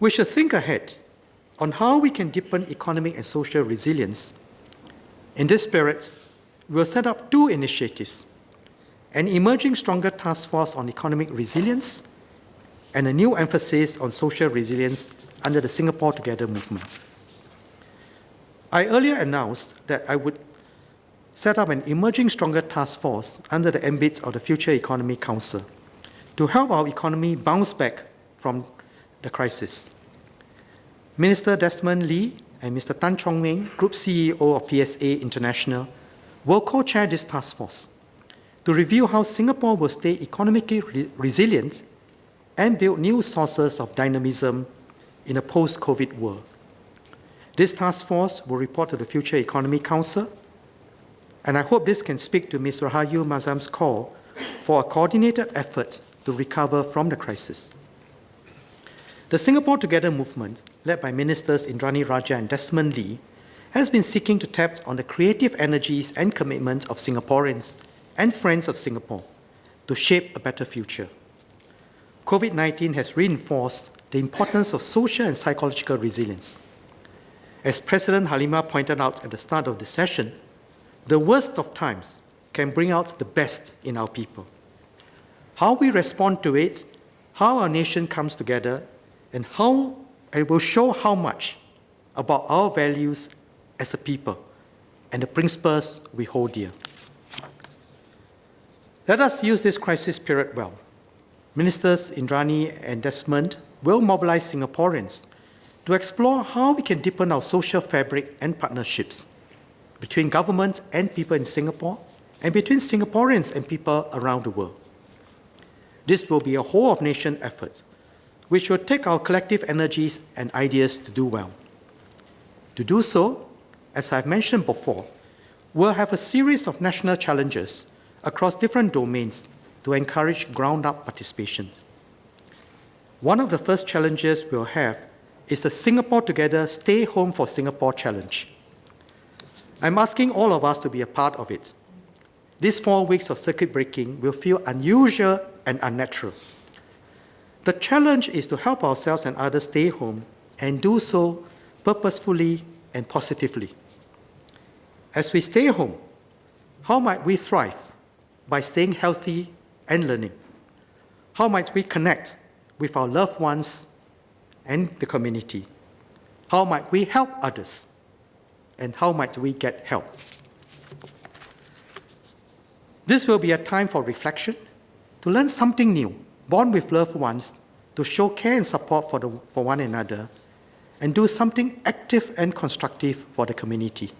We should think ahead on how we can deepen economic and social resilience. In this spirit, we will set up two initiatives: an Emerging Stronger Taskforce on Economic Resilience and a new emphasis on social resilience under the Singapore Together movement. I earlier announced that I would set up an Emerging Stronger Taskforce under the ambit of the Future Economy Council to help our economy bounce back from the crisis. Minister Desmond Lee and Mr. Tan Chong Meng, Group CEO of PSA International, will co-chair this task force to review how Singapore will stay economically resilient and build new sources of dynamism in a post-COVID world. This task force will report to the Future Economy Council, and I hope this can speak to Ms. Rahayu Mazam's call for a coordinated effort to recover from the crisis. The Singapore Together movement, led by Ministers Indrani Raja and Desmond Lee, has been seeking to tap on the creative energies and commitment of Singaporeans and friends of Singapore to shape a better future. COVID-19 has reinforced the importance of social and psychological resilience. As President Halimah pointed out at the start of the session, the worst of times can bring out the best in our people. How we respond to it, how our nation comes together, and how it will show how much about our values as a people and the principles we hold dear. Let us use this crisis period well. Ministers Indrani and Desmond will mobilize Singaporeans to explore how we can deepen our social fabric and partnerships between government and people in Singapore and between Singaporeans and people around the world. This will be a whole-of-nation effort, which will take our collective energies and ideas to do well. To do so, as I've mentioned before, we'll have a series of national challenges across different domains to encourage ground-up participation. One of the first challenges we'll have is the Singapore Together Stay Home for Singapore Challenge. I'm asking all of us to be a part of it. These 4 weeks of circuit breaking will feel unusual and unnatural. The challenge is to help ourselves and others stay home and do so purposefully and positively. As we stay home, how might we thrive by staying healthy and learning? How might we connect with our loved ones and the community? How might we help others? And how might we get help? This will be a time for reflection, to learn something new, bond with loved ones, to show care and support for one another, and do something active and constructive for the community.